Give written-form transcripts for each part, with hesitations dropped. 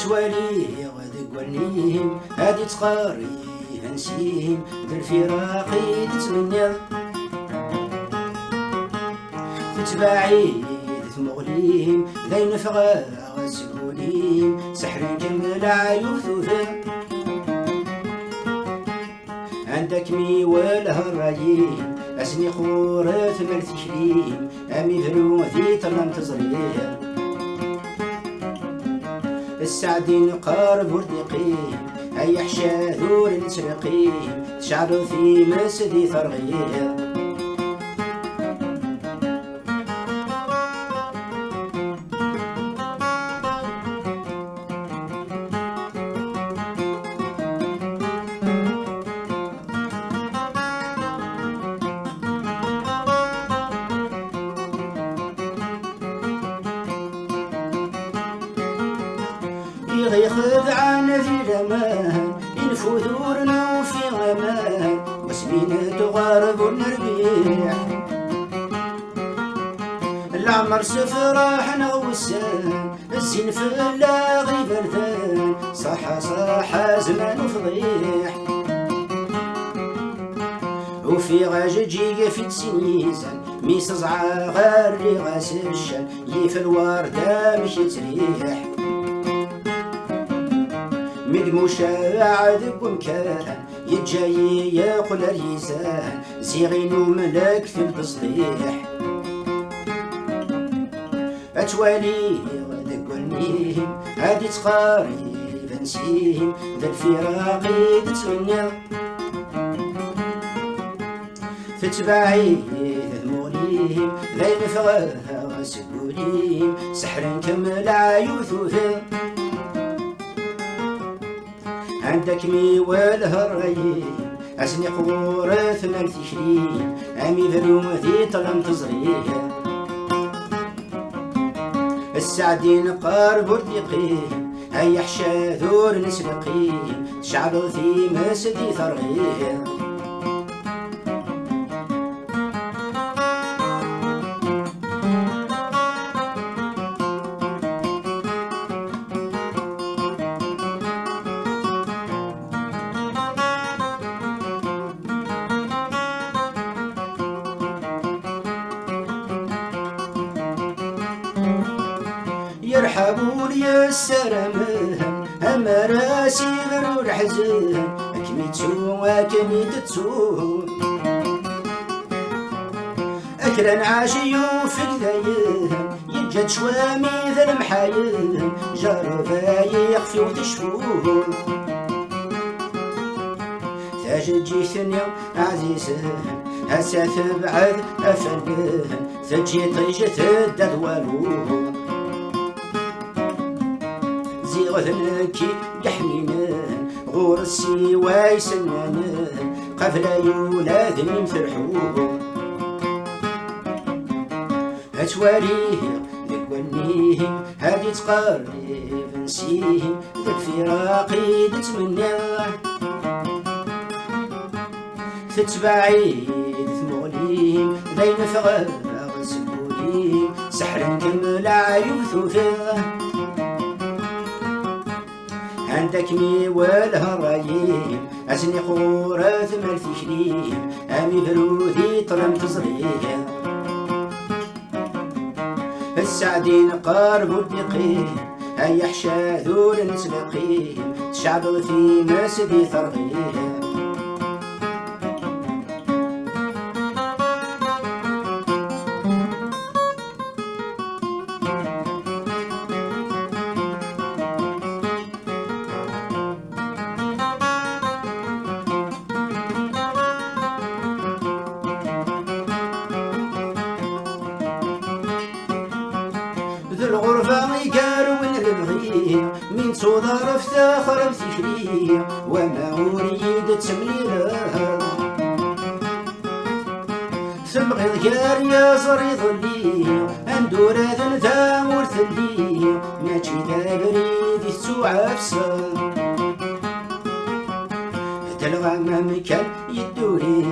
توالي غادي قولنيهم هادي تقاري هنسيهم ذا الفراق يتمنى تتباعي تمغليهم ذا ينفغى غاسقوليهم سحر كمل عيوثوها عندك مي والهرايين اسني خورة مرتشليم امي فلو ذي طلم تزريهم السعدين قارب وردقيم اي حشاذور نسرقيم تشعروا في مسدي ثرغيم يغيخذ عن ذي الأمان ينفذور في غمان وسمينة تغارب ونربيح العمر سفراح نغوسان الزين في اللاغي بردان صحا صحا زمان وفضيح وفي غاججي في تسنيزان ميس زعا غاري غاس الشان يف الوردة مش تريح مدموشا ذب مكان يتجاي ياقل اليزان زيغين وملك في البصطيح اتوالي غادي قولنيهم هادي تقاري بنسيهم ذا الفراق يتمنى تتباعي ذموليهم ذا ينفغاها غاسقوليهم سحر كمل عيوثوها عندك مي والهرايين اسني قورة ثمان تشرين امي ذنوثي طلم تزريها السعدين قارب وردقين اي حشاذور نسرقين تشعلوا في مسدي ثرغيها يرحبوا لي السلام هم راسي غير الحزن اكمي تسو اكمي تتسو اكرا عاشي في كذايهم جات شوامي ذا المحايل جربا يخفي وتشفون تاج جيتني عزيزه هسا تبعد أفنه تجي طيجة الدوالو زيغذنكي يحنينن غور السيوا يسننن قفلا يولاد من فرحوه هتواليه ذكونيه هادي تقرب نسيه ذك فراقي تتمناه تتبعيد ثموليم ذين فغر سبوليم سحر كمل عيوث فيه عندك مي والهرايم أسني خورة مال فيكليم أمي برودي طرم تزريه السعدين قارب الدقيم هيا حشا ذول نسلقيم تشعب في مسدي ثرغيه الغرفة يقارون البغي من صدر افتخر بفكري وما أريد تمليلها ثم غير يا زريض لي اندور ذا ورث لي ماشي ذا بريد السوعفسا الغمام كان يدوري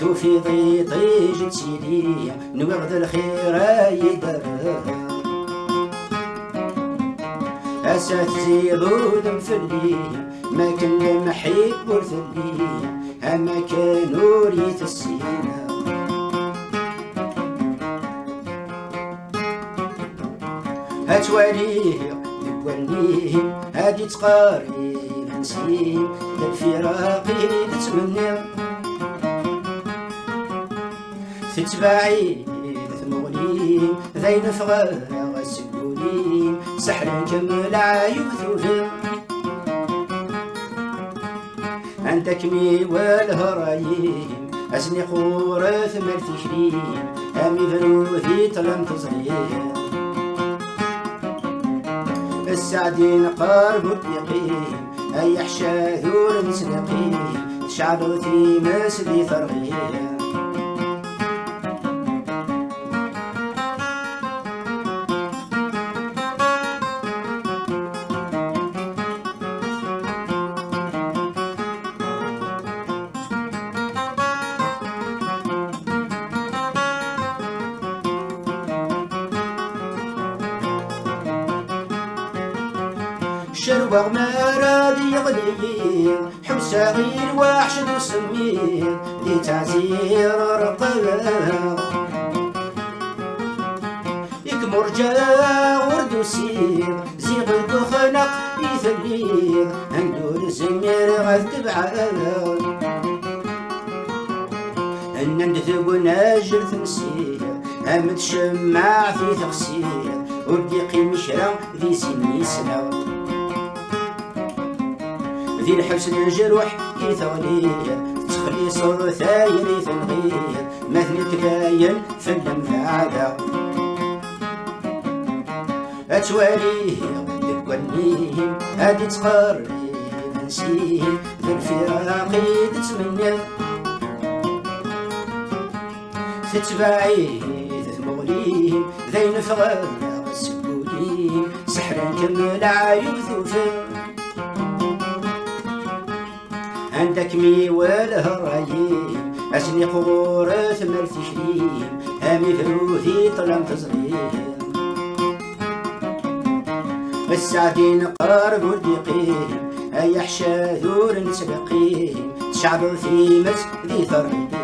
توفي ضيطي جد سيدي نوغد الخير يدرها أسات زيغود مفلي ما كان محيب ورثلي أما كان وريث السينا هتواليه يقوليه هادي تقاري نسيم ذا الفراقي تتمنى تتبعي ثمغلي ذين فغا غسقولي سحر كمل عيوث فيه عندك مي والهرايم أسني خورث مال فكريم أمي فروثي طلم تزريه السعدين قارب الدقيم أي حشا ذور نسلقيم تشعب في مسدي ثرغيه شربغ مرادي يغلي حمسا غير وحشد وسمير دي تعزير رقبه يكمر جا ورد وسير زيغ الدخنق يثلير هندور الزمير غاث تبعه ندثب وناجر تنسير أمد شماع في تغسير وديقي مشرا ذي سني سلا ذي الحبس الجروح يثغلير تخلي صور ثاير يثنغير مثل كفاين في اللمفاعة أتواليه تقوليه هادي تقرب نسيه ذا الفراق تتمنى تتبعيه تثمغليه ذين فغا سبوليه سحرا كمل عيوث فيه عندك مي والهرايم أسني قورث مال فكريم أمي فروثي طلم تزريه السعدين قارب وديقيم أي حشا ذور نسلقيم تشعب في مس ذي ثريه